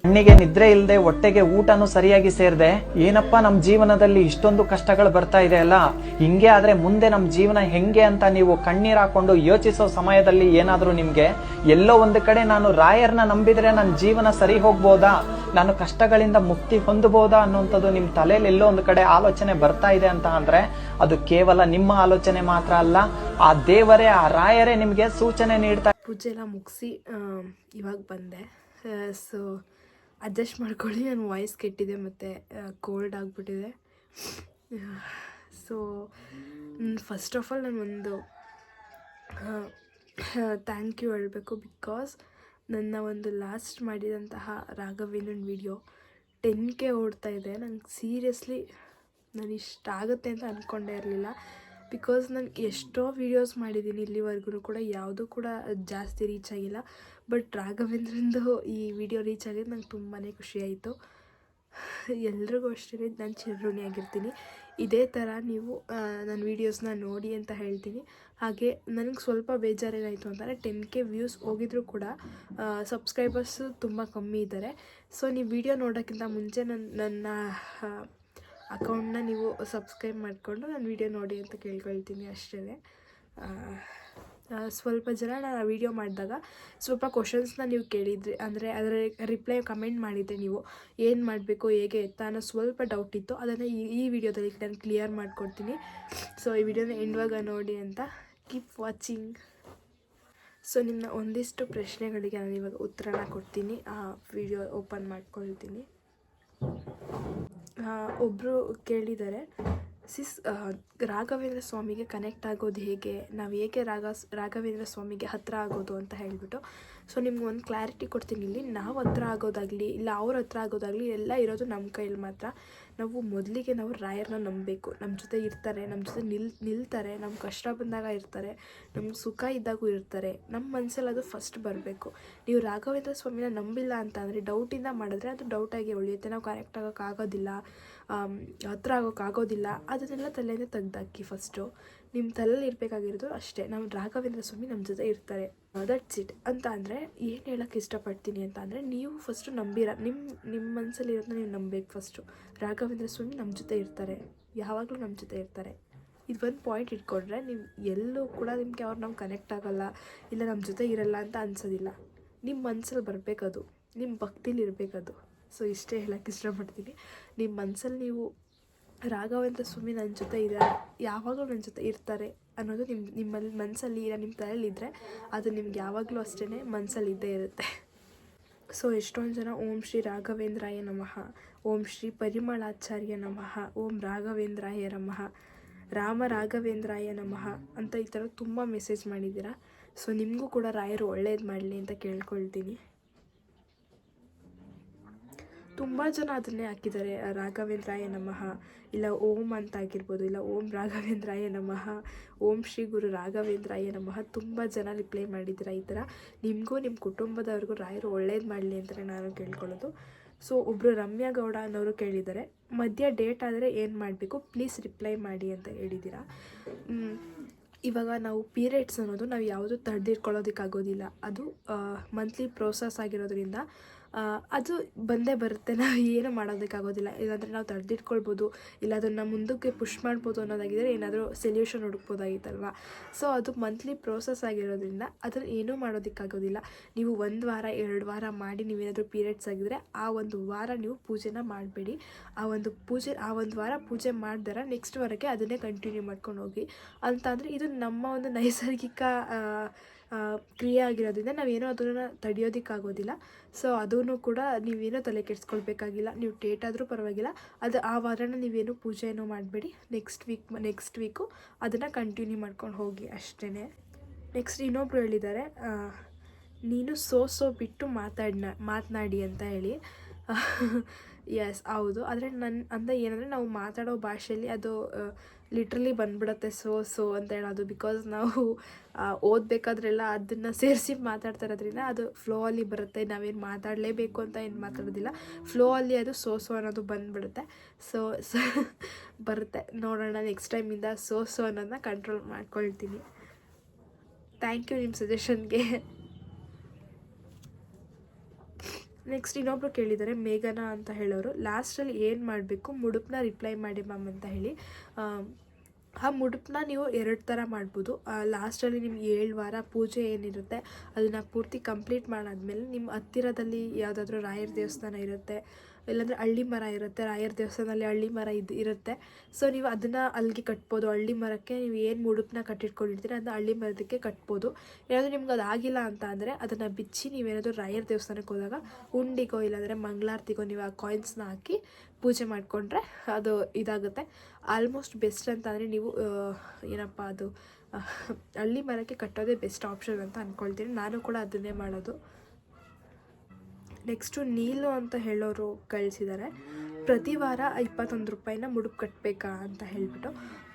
ಕಣ್ಣಿಗೆ ನಿದ್ರೆ ಇಲ್ಲದೆ ಹೊಟ್ಟೆಗೆ ಊಟನೂ ಸರಿಯಾಗಿ ಸೇರದೆ ಏನಪ್ಪಾ ನಮ್ಮ ಜೀವನದಲ್ಲಿ ಇಷ್ಟೊಂದು ಕಷ್ಟಗಳು ಬರ್ತಾ ಇದೆ ಅಲ್ಲ, ಹಿಂಗೆ ಆದ್ರೆ ಮುಂದೆ ನಮ್ಮ ಜೀವನ ಹೆಂಗೆ ಅಂತ ನೀವು ಕಣ್ಣೀರ್ ಹಾಕೊಂಡು ಯೋಚಿಸೋ ಸಮಯದಲ್ಲಿ ಏನಾದ್ರೂ ನಿಮ್ಗೆ ಎಲ್ಲೋ ಒಂದು ಕಡೆ ನಾನು ರಾಯರ್ನ ನಂಬಿದ್ರೆ ನನ್ನ ಜೀವನ ಸರಿ ಹೋಗ್ಬೋದಾ, ನಾನು ಕಷ್ಟಗಳಿಂದ ಮುಕ್ತಿ ಹೊಂದಬಹುದಾ ಅನ್ನುವಂಥದ್ದು ನಿಮ್ ತಲೆಯಲ್ಲಿ ಎಲ್ಲೋ ಒಂದು ಕಡೆ ಆಲೋಚನೆ ಬರ್ತಾ ಇದೆ ಅಂತ ಅಂದ್ರೆ ಅದು ಕೇವಲ ನಿಮ್ಮ ಆಲೋಚನೆ ಮಾತ್ರ ಅಲ್ಲ, ಆ ದೇವರೇ, ಆ ರಾಯರೇ ನಿಮ್ಗೆ ಸೂಚನೆ ನೀಡ್ತಾ. ಪೂಜೆ ಎಲ್ಲ ಮುಗಿಸಿ ಇವಾಗ ಬಂದೆ. ಸೊ ಅಡ್ಜಸ್ಟ್ ಮಾಡ್ಕೊಳ್ಳಿ, ನನ್ನ ವಾಯ್ಸ್ ಕೆಟ್ಟಿದೆ ಮತ್ತು ಕೋಲ್ಡ್ ಆಗಿಬಿಟ್ಟಿದೆ. ಸೊ ಫಸ್ಟ್ ಆಫ್ ಆಲ್ ನಾನು ಒಂದು ಥ್ಯಾಂಕ್ ಯು ಹೇಳಬೇಕು. ಬಿಕಾಸ್ ನನ್ನ ಒಂದು ಲಾಸ್ಟ್ ಮಾಡಿದಂತಹ ರಾಘವೇಂದ್ರನ್ ವಿಡಿಯೋ 10K ಓಡ್ತಾ ಇದೆ. ನಂಗೆ ಸೀರಿಯಸ್ಲಿ ನಾನು ಇಷ್ಟ ಆಗುತ್ತೆ ಅಂತ ಅಂದ್ಕೊಂಡೇ ಇರಲಿಲ್ಲ. ಬಿಕಾಸ್ ನಾನು ಎಷ್ಟೋ ವೀಡಿಯೋಸ್ ಮಾಡಿದ್ದೀನಿ ಇಲ್ಲಿವರೆಗೂ ಕೂಡ, ಯಾವುದೂ ಕೂಡ ಜಾಸ್ತಿ ರೀಚ್ ಆಗಿಲ್ಲ. ಬಟ್ ರಾಘವೇಂದ್ರಂದು ಈ ವಿಡಿಯೋ ರೀಚ್ ಆಗಿದ್ದು ನಂಗೆ ತುಂಬಾ ಖುಷಿಯಾಯಿತು. ಎಲ್ರಿಗೂ ಅಷ್ಟೇ ನಾನು ಚಿರಋಣಿಯಾಗಿರ್ತೀನಿ. ಇದೇ ಥರ ನೀವು ನನ್ನ ವೀಡಿಯೋಸ್ನ ನೋಡಿ ಅಂತ ಹೇಳ್ತೀನಿ. ಹಾಗೆ ನನಗೆ ಸ್ವಲ್ಪ ಬೇಜಾರೇನಾಯಿತು ಅಂತಂದರೆ 10K ವ್ಯೂಸ್ ಹೋಗಿದ್ರೂ ಕೂಡ ಸಬ್ಸ್ಕ್ರೈಬರ್ಸ್ ತುಂಬ ಕಮ್ಮಿ ಇದ್ದಾರೆ. ಸೊ ನೀವು ವಿಡಿಯೋ ನೋಡೋಕ್ಕಿಂತ ಮುಂಚೆ ನನ್ನ ಅಕೌಂಟನ್ನ ನೀವು ಸಬ್ಸ್ಕ್ರೈಬ್ ಮಾಡಿಕೊಂಡು ನಾನು ವಿಡಿಯೋ ನೋಡಿ ಅಂತ ಕೇಳ್ಕೊಳ್ತೀನಿ ಅಷ್ಟೇ. ಸ್ವಲ್ಪ ಜನ ನಾನು ಆ ವಿಡಿಯೋ ಮಾಡಿದಾಗ ಸ್ವಲ್ಪ ಕ್ವಶನ್ಸ್ನ ನೀವು ಕೇಳಿದ್ರಿ, ಅಂದರೆ ಅದರ ರಿಪ್ಲೈ ಕಮೆಂಟ್ ಮಾಡಿದ್ದೆ ನೀವು ಏನು ಮಾಡಬೇಕು ಹೇಗೆ ಎತ್ತ ಅನ್ನೋ ಸ್ವಲ್ಪ ಡೌಟ್ ಇತ್ತು. ಅದನ್ನು ಈ ವಿಡಿಯೋದಲ್ಲಿ ನಾನು ಕ್ಲಿಯರ್ ಮಾಡಿಕೊಡ್ತೀನಿ. ಸೊ ಈ ವಿಡಿಯೋನ ಎಂಡ್ವಾಗ ನೋಡಿ ಅಂತ. Keep watching. ಸೊ ನಿಮ್ಮ ಒಂದಿಷ್ಟು ಪ್ರಶ್ನೆಗಳಿಗೆ ನಾನು ಇವಾಗ ಉತ್ತರನ ಕೊಡ್ತೀನಿ. ಆ ವಿಡಿಯೋ ಓಪನ್ ಮಾಡ್ಕೊಳ್ತೀನಿ. ಒಬ್ಬರು ಕೇಳಿದ್ದಾರೆ, ರಾಘವೇಂದ್ರ ಸ್ವಾಮಿಗೆ ಕನೆಕ್ಟ್ ಆಗೋದು ಹೇಗೆ, ನಾವು ಹೇಗೆ ರಾಘವೇಂದ್ರ ಸ್ವಾಮಿಗೆ ಹತ್ತಿರ ಆಗೋದು ಅಂತ ಹೇಳಿಬಿಟ್ಟು. ಸೊ ನಿಮ್ಗೆ ಒಂದು ಕ್ಲಾರಿಟಿ ಕೊಡ್ತೀನಿ. ಇಲ್ಲಿ ನಾವು ಹತ್ರ ಆಗೋದಾಗಲಿ ಇಲ್ಲ ಅವ್ರ ಹತ್ರ ಆಗೋದಾಗಲಿ ಎಲ್ಲ ಇರೋದು ನಮ್ಮ ಕೈಯಲ್ಲಿ ಮಾತ್ರ. ನಾವು ಮೊದಲಿಗೆ ನಾವು ರಾಯರನ್ನ ನಂಬಬೇಕು. ನಮ್ಮ ಜೊತೆ ಇರ್ತಾರೆ, ನಮ್ಮ ಜೊತೆ ನಿಲ್ತಾರೆ, ನಮ್ಮ ಕಷ್ಟ ಬಂದಾಗ ಇರ್ತಾರೆ, ನಮ್ಮ ಸುಖ ಇದ್ದಾಗೂ ಇರ್ತಾರೆ. ನಮ್ಮ ಮನಸ್ಸಲ್ಲಿ ಅದು ಫಸ್ಟ್ ಬರಬೇಕು. ನೀವು ರಾಘವೇಂದ್ರ ಸ್ವಾಮಿನ ನಂಬಿಲ್ಲ ಅಂತ ಅಂದರೆ ಡೌಟಿಂದ ಮಾಡಿದ್ರೆ ಅದು ಡೌಟಾಗಿ ಉಳಿಯುತ್ತೆ. ನಾವು ಕನೆಕ್ಟ್ ಆಗೋಕ್ಕಾಗೋದಿಲ್ಲ, ಹತ್ರ ಆಗೋಕ್ಕಾಗೋದಿಲ್ಲ, ಅದನ್ನೆಲ್ಲ ತಲೆಯಿಂದ ತೆಗ್ದಾಕಿ. ಫಸ್ಟು ನಿಮ್ಮ ತಲೆಯಲ್ಲಿ ಇರಬೇಕಾಗಿರೋದು ಅಷ್ಟೇ, ನಮ್ಮ ರಾಘವೇಂದ್ರ ಸ್ವಾಮಿ ನಮ್ಮ ಜೊತೆ ಇರ್ತಾರೆ, ದಟ್ಸ್ ಇಟ್ ಅಂತ. ಅಂದರೆ ಏನು ಹೇಳೋಕ್ಕೆ ಇಷ್ಟಪಡ್ತೀನಿ ಅಂತ ಅಂದರೆ, ನೀವು ಫಸ್ಟು ನಂಬಿರ, ನಿಮ್ಮ ಮನಸ್ಸಲ್ಲಿ ಇರೋದನ್ನ ನೀವು ನಂಬಬೇಕು ಫಸ್ಟು. ರಾಘವೇಂದ್ರ ಸ್ವಾಮಿ ನಮ್ಮ ಜೊತೆ ಇರ್ತಾರೆ, ಯಾವಾಗಲೂ ನಮ್ಮ ಜೊತೆ ಇರ್ತಾರೆ. ಇದು ಒಂದು ಪಾಯಿಂಟ್ ಇಟ್ಕೊಂಡ್ರೆ ನೀವು ಎಲ್ಲೂ ಕೂಡ ನಿಮಗೆ ಅವ್ರು ನಾವು ಕನೆಕ್ಟ್ ಆಗೋಲ್ಲ, ಇಲ್ಲ ನಮ್ಮ ಜೊತೆ ಇರಲ್ಲ ಅಂತ ಅನ್ಸೋದಿಲ್ಲ. ನಿಮ್ಮ ಮನಸ್ಸಲ್ಲಿ ಬರಬೇಕದು, ನಿಮ್ಮ ಭಕ್ತಿಲಿ ಇರಬೇಕದು. ಸೊ ಇಷ್ಟೇ ಹೇಳೋಕ್ಕೆ ಇಷ್ಟಪಡ್ತೀನಿ. ನಿಮ್ಮ ಮನಸ್ಸಲ್ಲಿ ನೀವು ರಾಘವೇಂದ್ರ ಸ್ವಾಮಿ ನನ್ನ ಜೊತೆ ಯಾವಾಗಲೂ ನನ್ನ ಜೊತೆ ಇರ್ತಾರೆ ಅನ್ನೋದು ನಿಮ್ಮಲ್ಲಿ ಮನಸ್ಸಲ್ಲಿ ಇಲ್ಲ, ನಿಮ್ಮ ತಲೆಯಲ್ಲಿದ್ದರೆ ಅದು ನಿಮ್ಗೆ ಯಾವಾಗಲೂ ಅಷ್ಟೇ ಮನಸ್ಸಲ್ಲಿ ಇದ್ದೇ ಇರುತ್ತೆ. ಸೊ ಎಷ್ಟೊಂದು ಜನ ಓಂ ಶ್ರೀ ರಾಘವೇಂದ್ರಾಯ ನಮಃ, ಓಂ ಶ್ರೀ ಪರಿಮಳಾಚಾರ್ಯ ನಮಃ, ಓಂ ರಾಘವೇಂದ್ರಾಯ ನಮಃ, ರಾಮ ರಾಘವೇಂದ್ರಾಯ ನಮಃ ಅಂತ ಈ ಥರ ತುಂಬ ಮೆಸೇಜ್ ಮಾಡಿದ್ದೀರಾ. ಸೊ ನಿಮಗೂ ಕೂಡ ರಾಯರು ಒಳ್ಳೇದು ಮಾಡಲಿ ಅಂತ ಕೇಳ್ಕೊಳ್ತೀನಿ. ತುಂಬ ಜನ ಅದನ್ನೇ ಹಾಕಿದ್ದಾರೆ, ರಾಘವೇಂದ್ರಾಯ ನಮಃ, ಇಲ್ಲ ಓಂ ಅಂತ ಆಗಿರ್ಬೋದು, ಇಲ್ಲ ಓಂ ರಾಘವೇಂದ್ರಾಯ ನಮಃ, ಓಂ ಶ್ರೀ ಗುರು ರಾಘವೇಂದ್ರಾಯ ನಮಃ. ತುಂಬ ಜನ ರಿಪ್ಲೈ ಮಾಡಿದ್ದೀರಾ ಈ ಥರ. ನಿಮಗೂ ನಿಮ್ಮ ಕುಟುಂಬದವ್ರಿಗೂ ರಾಯರು ಒಳ್ಳೇದು ಮಾಡಲಿ ಅಂತಲೇ ನಾನು ಕೇಳ್ಕೊಳ್ಳೋದು. ಸೊ ಒಬ್ಬರು ರಮ್ಯಾ ಗೌಡ ಅನ್ನೋರು ಕೇಳಿದ್ದಾರೆ, ಮಧ್ಯ ಡೇಟ್ ಆದರೆ ಏನು ಮಾಡಬೇಕು ಪ್ಲೀಸ್ ರಿಪ್ಲೈ ಮಾಡಿ ಅಂತ ಹೇಳಿದ್ದೀರಾ. ಇವಾಗ ನಾವು ಪೀರಿಯಡ್ಸ್ ಅನ್ನೋದು ನಾವು ಯಾವುದು ತಡೆದಿಟ್ಕೊಳ್ಳೋದಕ್ಕಾಗೋದಿಲ್ಲ. ಅದು ಮಂತ್ಲಿ ಪ್ರೋಸೆಸ್ ಆಗಿರೋದ್ರಿಂದ ಅದು ಬಂದೇ ಬರುತ್ತೆ, ನಾವು ಏನು ಮಾಡೋದಕ್ಕಾಗೋದಿಲ್ಲ. ಇಲ್ಲಾಂದರೆ ನಾವು ತಡೆದಿಟ್ಕೊಳ್ಬೋದು, ಇಲ್ಲ ಅದನ್ನು ಮುಂದಕ್ಕೆ ಪುಷ್ ಮಾಡ್ಬೋದು ಅನ್ನೋದಾಗಿದ್ದರೆ ಏನಾದರೂ ಸೊಲ್ಯೂಷನ್ ಹುಡುಕ್ಬೋದಾಗಿತ್ತಲ್ವ. ಸೊ ಅದು ಮಂತ್ಲಿ ಪ್ರೋಸೆಸ್ ಆಗಿರೋದ್ರಿಂದ ಅದನ್ನು ಏನೂ ಮಾಡೋದಕ್ಕಾಗೋದಿಲ್ಲ. ನೀವು 1 ವಾರ 2 ವಾರ ಮಾಡಿ ನೀವೇನಾದರೂ ಪೀರಿಯಡ್ಸ್ ಆಗಿದ್ದರೆ ಆ 1 ವಾರ ನೀವು ಪೂಜೆನ ಮಾಡಬೇಡಿ. ಆ ಒಂದು ವಾರ ಪೂಜೆ ಮಾಡಿದಾರ ನೆಕ್ಸ್ಟ್ ವಾರಕ್ಕೆ ಅದನ್ನೇ ಕಂಟಿನ್ಯೂ ಮಾಡ್ಕೊಂಡು ಹೋಗಿ. ಅಂತಂದರೆ ಇದು ನಮ್ಮ ಒಂದು ನೈಸರ್ಗಿಕ ಕ್ರಿಯೆ ಆಗಿರೋದ್ರಿಂದ ನಾವೇನೋ ಅದನ್ನು ತಡೆಯೋದಕ್ಕಾಗೋದಿಲ್ಲ. ಸೊ ಅದೂ ಕೂಡ ನೀವೇನೋ ತಲೆ ಕೆಡಿಸ್ಕೊಳ್ಬೇಕಾಗಿಲ್ಲ. ನೀವು ಡೇಟ್ ಆದರೂ ಪರವಾಗಿಲ್ಲ, ಅದು ಆ ವಾರನ ನೀವೇನು ಪೂಜೆ ಏನೋ ಮಾಡಬೇಡಿ. ನೆಕ್ಸ್ಟ್ ವೀಕು ಅದನ್ನು ಕಂಟಿನ್ಯೂ ಮಾಡ್ಕೊಂಡು ಹೋಗಿ ಅಷ್ಟೇ. ನೆಕ್ಸ್ಟ್ ಇನ್ನೊಬ್ರು ಹೇಳಿದ್ದಾರೆ, ನೀನು ಸೋ ಬಿಟ್ಟು ಮಾತನಾಡಿ ಅಂತ ಹೇಳಿ. ಎಸ್ ಹೌದು, ಆದರೆ ಏನಂದರೆ ನಾವು ಮಾತಾಡೋ ಭಾಷೆಯಲ್ಲಿ ಅದು ಲಿಟ್ರಲಿ ಬಂದ್ಬಿಡುತ್ತೆ ಸೋ ಅಂತ ಹೇಳೋದು. ಬಿಕಾಸ್ ನಾವು ಓದಬೇಕಾದ್ರೆಲ್ಲ ಅದನ್ನು ಸೇರಿಸಿ ಮಾತಾಡ್ತಾ ಇರೋದ್ರಿಂದ ಅದು ಫ್ಲೋ ಅಲ್ಲಿ ಬರುತ್ತೆ. ನಾವೇನು ಮಾತಾಡಲೇಬೇಕು ಅಂತ ಏನು ಮಾತಾಡೋದಿಲ್ಲ, ಫ್ಲೋ ಅಲ್ಲಿ ಅದು ಸೋ ಅನ್ನೋದು ಬಂದುಬಿಡುತ್ತೆ. ಸೊ ಬರುತ್ತೆ, ನೋಡೋಣ ನೆಕ್ಸ್ಟ್ ಟೈಮಿಂದ ಸೋ ಅನ್ನೋದನ್ನ ಕಂಟ್ರೋಲ್ ಮಾಡ್ಕೊಳ್ತೀನಿ. ಥ್ಯಾಂಕ್ ಯು ನಿಮ್ಮ ಸಜೆಷನ್ಗೆ. ನೆಕ್ಸ್ಟ್ ಇನ್ನೊಬ್ರು ಕೇಳಿದ್ದಾರೆ, ಮೇಘನಾ ಅಂತ ಹೇಳೋರು, ಲಾಸ್ಟಲ್ಲಿ ಏನು ಮಾಡಬೇಕು ಮುಡುಪನ್ನ ರಿಪ್ಲೈ ಮಾಡಿ ಮ್ಯಾಮ್ ಅಂತ ಹೇಳಿ. ಆ ಮುಡುಪನ್ನ ನೀವು 2 ಥರ ಮಾಡ್ಬೋದು. ಲಾಸ್ಟಲ್ಲಿ ನಿಮ್ಗೆ 7 ವಾರ ಪೂಜೆ ಏನಿರುತ್ತೆ ಅದನ್ನು ಪೂರ್ತಿ ಕಂಪ್ಲೀಟ್ ಮಾಡಾದ್ಮೇಲೆ ನಿಮ್ಮ ಹತ್ತಿರದಲ್ಲಿ ಯಾವುದಾದ್ರೂ ರಾಯರ ದೇವಸ್ಥಾನ ಇರುತ್ತೆ, ಇಲ್ಲಾಂದರೆ ಹಳ್ಳಿ ಮರ ಇರುತ್ತೆ, ರಾಯರ ದೇವಸ್ಥಾನದಲ್ಲಿ ಹಳ್ಳಿ ಮರ ಇರುತ್ತೆ. ಸೊ ನೀವು ಅದನ್ನು ಅಲ್ಲಿಗೆ ಕಟ್ಬೋದು. ಹಳ್ಳಿ ಮರಕ್ಕೆ ನೀವು ಏನು ಮುಡುಪನ್ನ ಕಟ್ಟಿಟ್ಕೊಂಡಿರ್ತೀರ ಅದನ್ನ ಹಳ್ಳಿ ಮರದಕ್ಕೆ ಕಟ್ಬೋದು. ಏನಾದರೂ ನಿಮ್ಗೆ ಅದಾಗಿಲ್ಲ ಅಂತ ಅಂದರೆ ಅದನ್ನು ಬಿಚ್ಚಿ ನೀವೇನಾದರೂ ರಾಯರ ದೇವಸ್ಥಾನಕ್ಕೆ ಹೋದಾಗ ಉಂಡಿಗೋ ಇಲ್ಲಾಂದರೆ ಮಂಗಳಾರತಿಗೋ ನೀವು ಆ ಕಾಯಿನ್ಸ್ನ ಹಾಕಿ ಪೂಜೆ ಮಾಡಿಕೊಂಡ್ರೆ ಅದು ಇದಾಗುತ್ತೆ. ಆಲ್ಮೋಸ್ಟ್ ಬೆಸ್ಟ್ ಅಂತ ಅಂದರೆ ನೀವು ಏನಪ್ಪ ಅದು ಹಳ್ಳಿ ಮರಕ್ಕೆ ಕಟ್ಟೋದೇ ಬೆಸ್ಟ್ ಆಪ್ಷನ್ ಅಂತ ಅಂದ್ಕೊಳ್ತೀನಿ. ನಾನು ಕೂಡ ಅದನ್ನೇ ಮಾಡೋದು. ನೆಕ್ಸ್ಟು ನೀಲು ಅಂತ ಹೇಳೋರು ಕಳಿಸಿದ್ದಾರೆ, ಪ್ರತಿ ವಾರ 21 ರೂಪಾಯಿನ ಮುಡುಪು ಕಟ್ಟಬೇಕಾ ಅಂತ ಹೇಳಿಬಿಟ್ಟು.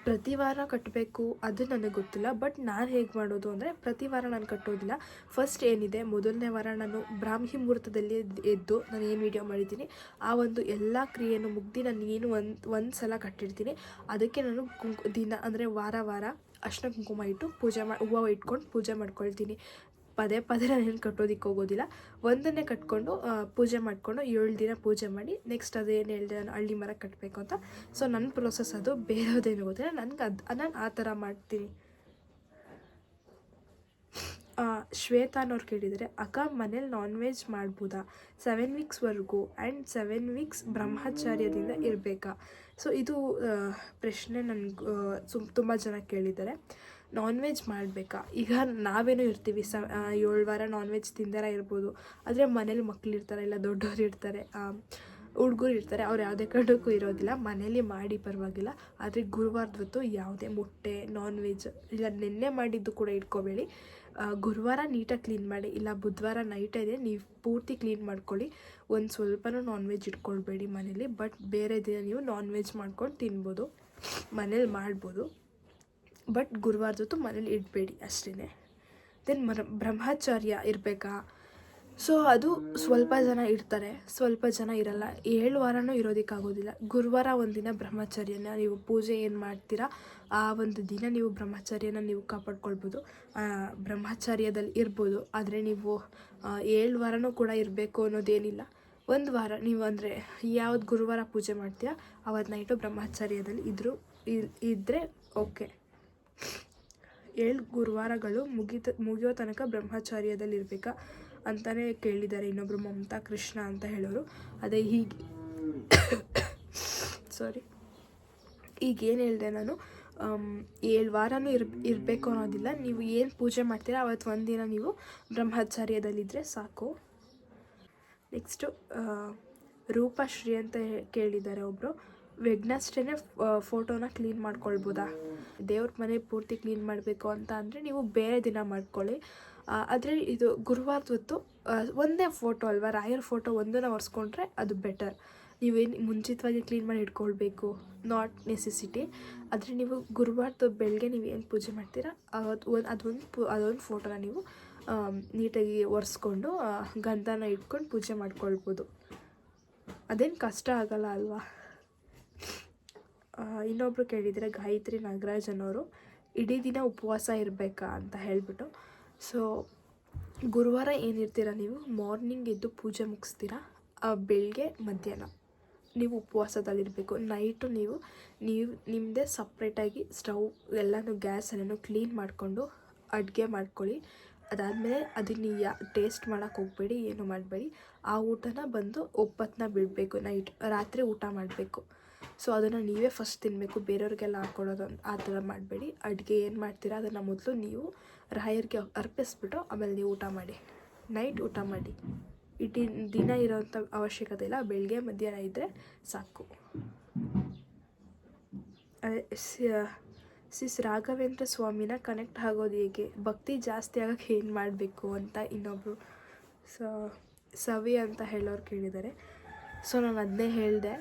ಪ್ರತಿ ವಾರ ಕಟ್ಟಬೇಕು ಅದು ನನಗೆ ಗೊತ್ತಿಲ್ಲ, ಬಟ್ ನಾನು ಹೇಗೆ ಮಾಡೋದು ಅಂದರೆ ಪ್ರತಿ ವಾರ ನಾನು ಕಟ್ಟೋದಿಲ್ಲ. ಫಸ್ಟ್ ಏನಿದೆ ಮೊದಲನೇ ವಾರ ನಾನು ಬ್ರಾಹ್ಮಿ ಮುಹೂರ್ತದಲ್ಲಿ ಎದ್ದು ನಾನು ಏನು ವೀಡಿಯೋ ಮಾಡಿದ್ದೀನಿ ಆ ಒಂದು ಎಲ್ಲ ಕ್ರಿಯೆಯನ್ನು ಮುಗ್ದು ನಾನು ಏನು ಒಂದು ಸಲ ಕಟ್ಟಿರ್ತೀನಿ. ಅದಕ್ಕೆ ನಾನು ದಿನ ಅಂದರೆ ವಾರ ಅರ್ಶಿನ ಕುಂಕುಮ ಇಟ್ಟು ಹೂವು ಇಟ್ಕೊಂಡು ಪೂಜೆ ಮಾಡ್ಕೊಳ್ತೀನಿ. ಪದೇ ನಾನೇನು ಕಟ್ಟೋದಕ್ಕೆ ಹೋಗೋದಿಲ್ಲ, ಒಂದನ್ನೇ ಕಟ್ಕೊಂಡು ಪೂಜೆ ಮಾಡಿಕೊಂಡು 7 ದಿನ ಪೂಜೆ ಮಾಡಿ ನೆಕ್ಸ್ಟ್ ಅದೇನು ಹೇಳಿದೆ ನಾನು ಹಳ್ಳಿ ಮರ ಕಟ್ಟಬೇಕು ಅಂತ. ಸೊ ನನ್ನ ಪ್ರೋಸೆಸ್ ಅದು, ಬೇರೆಯದೇನು ಗೊತ್ತಿಲ್ಲ ನನಗೆ. ನಾನು ಆ ಥರ ಮಾಡ್ತೀನಿ. ಶ್ವೇತಾ ಅನ್ನೋರು ಕೇಳಿದರೆ, ಅಕ್ಕ ಮನೇಲಿ ನಾನ್ ವೆಜ್ ಮಾಡ್ಬೋದಾ 7 ವೀಕ್ಸ್ವರೆಗೂ ಆ್ಯಂಡ್ 7 ವೀಕ್ಸ್ ಬ್ರಹ್ಮಚಾರ್ಯದಿಂದ ಇರಬೇಕಾ? ಸೊ ಇದು ಪ್ರಶ್ನೆ ನನಗೆ ತುಂಬ ಜನ ಕೇಳಿದ್ದಾರೆ. ನಾನ್ ವೆಜ್ ಮಾಡಬೇಕಾ? ಈಗ ನಾವೇನೋ ಇರ್ತೀವಿ 7 ವಾರ ನಾನ್ ವೆಜ್ ತಿಂದಾರ ಇರ್ಬೋದು, ಆದರೆ ಮನೇಲಿ ಮಕ್ಕಳಿರ್ತಾರೆ, ಇಲ್ಲ ದೊಡ್ಡವರು ಇರ್ತಾರೆ, ಹುಡುಗರು ಇರ್ತಾರೆ, ಅವ್ರು ಯಾವುದೇ ಕಾರಣಕ್ಕೂ ಇರೋದಿಲ್ಲ. ಮನೇಲಿ ಮಾಡಿ ಪರವಾಗಿಲ್ಲ, ಆದರೆ ಗುರುವಾರದ ಹೊತ್ತು ಯಾವುದೇ ಮೊಟ್ಟೆ ನಾನ್ ವೆಜ್ ಇಲ್ಲ ನೆನ್ನೆ ಮಾಡಿದ್ದು ಕೂಡ ಇಟ್ಕೋಬೇಡಿ. ಗುರುವಾರ ನೀಟಾಗಿ ಕ್ಲೀನ್ ಮಾಡಿ, ಇಲ್ಲ ಬುಧವಾರ ನೈಟ್ ಇದೆ ನೀವು ಪೂರ್ತಿ ಕ್ಲೀನ್ ಮಾಡ್ಕೊಳ್ಳಿ. ಒಂದು ಸ್ವಲ್ಪನೂ ನಾನ್ ವೆಜ್ ಇಟ್ಕೊಳ್ಬೇಡಿ ಮನೇಲಿ. ಬಟ್ ಬೇರೆ ದಿನ ನೀವು ನಾನ್ ವೆಜ್ ಮಾಡ್ಕೊಂಡು ತಿನ್ಬೋದು, ಮನೇಲಿ ಮಾಡ್ಬೋದು. ಬಟ್ ಗುರುವಾರದ ಹೊತ್ತು ಮನೇಲಿ ಇಡಬೇಡಿ ಅಷ್ಟೇ. ದೆನ್ ಬ್ರಹ್ಮಚಾರ್ಯ ಇರಬೇಕಾ? ಸೊ ಅದು ಸ್ವಲ್ಪ ಜನ ಇರ್ತಾರೆ, ಸ್ವಲ್ಪ ಜನ ಇರಲ್ಲ. 7 ವಾರನೂ ಇರೋದಕ್ಕಾಗೋದಿಲ್ಲ. ಗುರುವಾರ ಒಂದಿನ ಬ್ರಹ್ಮಚರ್ಯನ ನೀವು ಪೂಜೆ ಏನು ಮಾಡ್ತೀರಾ ಆ ಒಂದು ದಿನ ನೀವು ಬ್ರಹ್ಮಚರ್ಯನ ನೀವು ಕಾಪಾಡ್ಕೊಳ್ಬೋದು, ಬ್ರಹ್ಮಚರ್ಯದಲ್ಲಿ ಇರ್ಬೋದು. ಆದರೆ ನೀವು 7 ವಾರನೂ ಕೂಡ ಇರಬೇಕು ಅನ್ನೋದೇನಿಲ್ಲ. 1 ವಾರ ನೀವು ಅಂದರೆ ಯಾವ್ದು ಗುರುವಾರ ಪೂಜೆ ಮಾಡ್ತೀರಾ ಅವತ್ತು ನೈಟು ಬ್ರಹ್ಮಚರ್ಯದಲ್ಲಿ ಇದ್ದರೆ ಓಕೆ. 7 ಗುರುವಾರಗಳು ಮುಗಿಯೋ ತನಕ ಬ್ರಹ್ಮಚಾರ್ಯದಲ್ಲಿ ಇರಬೇಕಾ ಅಂತಲೇ ಕೇಳಿದ್ದಾರೆ ಇನ್ನೊಬ್ಬರು, ಮಮತಾ ಕೃಷ್ಣ ಅಂತ ಹೇಳೋರು. ಅದೇ ಹೀಗೆ ಈಗೇನು ಹೇಳಿದೆ ನಾನು, 7 ವಾರನೂ ಇರಬೇಕು ಅನ್ನೋದಿಲ್ಲ. ನೀವು ಏನು ಪೂಜೆ ಮಾಡ್ತೀರಾ ಅವತ್ತು ಒಂದಿನ ನೀವು ಬ್ರಹ್ಮಚಾರ್ಯದಲ್ಲಿದ್ದರೆ ಸಾಕು. ನೆಕ್ಸ್ಟು ರೂಪಶ್ರೀ ಅಂತ ಕೇಳಿದ್ದಾರೆ ಒಬ್ಬರು, ವೆಗ್ನಸ್ಡೇ ಫೋಟೋನ ಕ್ಲೀನ್ ಮಾಡ್ಕೊಳ್ಬೋದಾ? ದೇವ್ರ ಮನೆ ಪೂರ್ತಿ ಕ್ಲೀನ್ ಮಾಡಬೇಕು ಅಂತ ಅಂದರೆ ನೀವು ಬೇರೆ ದಿನ ಮಾಡ್ಕೊಳ್ಳಿ. ಆದರೆ ಇದು ಗುರುವಾರದ ಹೊತ್ತು ಒಂದೇ ಫೋಟೋ ಅಲ್ವಾ, ರಾಯರ ಫೋಟೋ ಒಂದನ್ನು ಒರೆಸ್ಕೊಂಡ್ರೆ ಅದು ಬೆಟರ್. ನೀವೇನು ಮುಂಚಿತವಾಗಿ ಕ್ಲೀನ್ ಮಾಡಿ ಇಟ್ಕೊಳ್ಬೇಕು, ನಾಟ್ ನೆಸೆಸಿಟಿ. ಆದರೆ ನೀವು ಗುರುವಾರದ ಬೆಳಗ್ಗೆ ನೀವು ಏನು ಪೂಜೆ ಮಾಡ್ತೀರಾ ಅದೊಂದು ಫೋಟೋನ ನೀವು ನೀಟಾಗಿ ಒರೆಸ್ಕೊಂಡು ಗಂಧನ ಇಟ್ಕೊಂಡು ಪೂಜೆ ಮಾಡ್ಕೊಳ್ಬೋದು. ಅದೇನು ಕಷ್ಟ ಆಗಲ್ಲ ಅಲ್ವಾ? ಇನ್ನೊಬ್ಬರು ಕೇಳಿದರೆ ಗಾಯತ್ರಿ ನಾಗರಾಜನ್ ಅವರು ಇಡೀ ದಿನ ಉಪವಾಸ ಇರಬೇಕಾ ಅಂತ ಹೇಳಿಬಿಟ್ಟು. ಸೊ ಗುರುವಾರ ಏನಿರ್ತೀರ ನೀವು ಮಾರ್ನಿಂಗ್ ಎದ್ದು ಪೂಜೆ ಮುಗಿಸ್ತೀರಾ, ಬೆಳಗ್ಗೆ ಮಧ್ಯಾಹ್ನ ನೀವು ಉಪವಾಸದಲ್ಲಿರಬೇಕು. ನೈಟು ನೀವು ನಿಮ್ಮದೇ ಸಪ್ರೇಟಾಗಿ ಸ್ಟವ್ ಎಲ್ಲನೂ ಗ್ಯಾಸ್ ಎಲ್ಲನೂ ಕ್ಲೀನ್ ಮಾಡಿಕೊಂಡು ಅಡುಗೆ ಮಾಡ್ಕೊಳ್ಳಿ. ಅದಾದಮೇಲೆ ಅದನ್ನು ಟೇಸ್ಟ್ ಮಾಡೋಕ್ಕೆ ಹೋಗಬೇಡಿ, ಏನು ಮಾಡಬೇಡಿ. ಆ ಊಟನ ಬಂದು ಒಪ್ಪತ್ತನ್ನ ಬಿಡಬೇಕು, ರಾತ್ರಿ ಊಟ ಮಾಡಬೇಕು. ಸೊ ಅದನ್ನು ನೀವೇ ಫಸ್ಟ್ ತಿನ್ನಬೇಕು, ಬೇರೆಯವ್ರಿಗೆಲ್ಲ ಹಾಕ್ಕೊಡೋದು ಆ ಥರ ಮಾಡಬೇಡಿ. ಅಡುಗೆ ಏನು ಮಾಡ್ತೀರಾ ಅದನ್ನು ಮೊದಲು ನೀವು ರಾಯರಿಗೆ ಅರ್ಪಿಸ್ಬಿಟ್ಟು ಆಮೇಲೆ ನೀವು ಊಟ ಮಾಡಿ, ನೈಟ್ ಊಟ ಮಾಡಿ. ಇಡೀ ದಿನ ಇರೋವಂಥ ಅವಶ್ಯಕತೆ ಇಲ್ಲ, ಬೆಳಗ್ಗೆ ಮಧ್ಯಾಹ್ನ ಇದ್ದರೆ ಸಾಕು. ಸಿಸ್ ರಾಘವೇಂದ್ರ ಸ್ವಾಮಿನ ಕನೆಕ್ಟ್ ಆಗೋದು ಹೇಗೆ, ಭಕ್ತಿ ಜಾಸ್ತಿ ಆಗೋಕ್ಕೆ ಏನು ಮಾಡಬೇಕು ಅಂತ ಇನ್ನೊಬ್ಬರು ಸವಿ ಅಂತ ಹೇಳೋರು ಕೇಳಿದ್ದಾರೆ. ಸೊ ನಾನು ಅದನ್ನೇ ಹೇಳಿದೆ,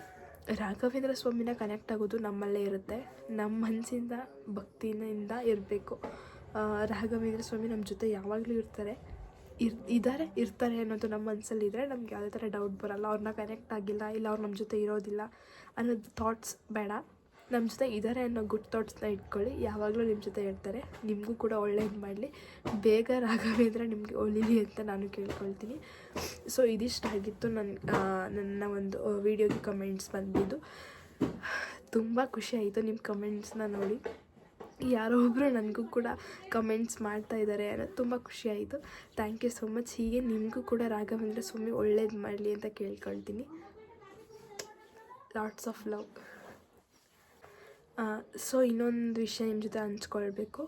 ರಾಘವೇಂದ್ರ ಸ್ವಾಮಿನ ಕನೆಕ್ಟ್ ಆಗೋದು ನಮ್ಮಲ್ಲೇ ಇರುತ್ತೆ, ನಮ್ಮ ಮನಸ್ಸಿಂದ ಭಕ್ತಿಯಿಂದ ಇರಬೇಕು. ರಾಘವೇಂದ್ರ ಸ್ವಾಮಿ ನಮ್ಮ ಜೊತೆ ಯಾವಾಗಲೂ ಇರ್ತಾರೆ ಅನ್ನೋದು ನಮ್ಮ ಮನಸ್ಸಲ್ಲಿದ್ದರೆ ನಮ್ಗೆ ಯಾವುದೇ ಥರ ಡೌಟ್ ಬರೋಲ್ಲ. ಅವ್ರನ್ನ ಕನೆಕ್ಟ್ ಆಗಿಲ್ಲ, ಇಲ್ಲ ಅವ್ರು ನಮ್ಮ ಜೊತೆ ಇರೋದಿಲ್ಲ ಅನ್ನೋದು ಥಾಟ್ಸ್ ಬೇಡ. ನಮ್ಮ ಜೊತೆ ಇದ್ದಾರೆ ಅನ್ನೋ ಗುಡ್ ಥಾಟ್ಸ್ನ ಇಟ್ಕೊಳ್ಳಿ, ಯಾವಾಗಲೂ ನಿಮ್ಮ ಜೊತೆ ಇರ್ತಾರೆ. ನಿಮಗೂ ಕೂಡ ಒಳ್ಳೇದು ಮಾಡಲಿ, ಬೇಗ ರಾಘವೇಂದ್ರ ನಿಮಗೆ ಒಳ್ಳೀಲಿ ಅಂತ ನಾನು ಕೇಳ್ಕೊಳ್ತೀನಿ. ಸೊ ಇದಿಷ್ಟಾಗಿತ್ತು ನನ್ನ ಒಂದು ವಿಡಿಯೋಗೆ ಕಮೆಂಟ್ಸ್ ಬಂದಿದ್ದು. ತುಂಬ ಖುಷಿ ಆಯಿತು ನಿಮ್ಮ ಕಮೆಂಟ್ಸ್ನ ನೋಡಿ. ಯಾರೋ ಒಬ್ಬರು ನನಗೂ ಕೂಡ ಕಮೆಂಟ್ಸ್ ಮಾಡ್ತಾ ಇದ್ದಾರೆ ಅನ್ನೋದು ತುಂಬ ಖುಷಿ ಆಯಿತು. Thank you so much. ಹೀಗೆ ನಿಮಗೂ ಕೂಡ ರಾಘವೇಂದ್ರ ಸ್ವಾಮಿ ಒಳ್ಳೇದು ಮಾಡಲಿ ಅಂತ ಕೇಳ್ಕೊಳ್ತೀನಿ. Lots of love. ಸೊ ಇನ್ನೊಂದು ವಿಷಯ ನಿಮ್ಮ ಜೊತೆ ಹಂಚ್ಕೊಳ್ಬೇಕು.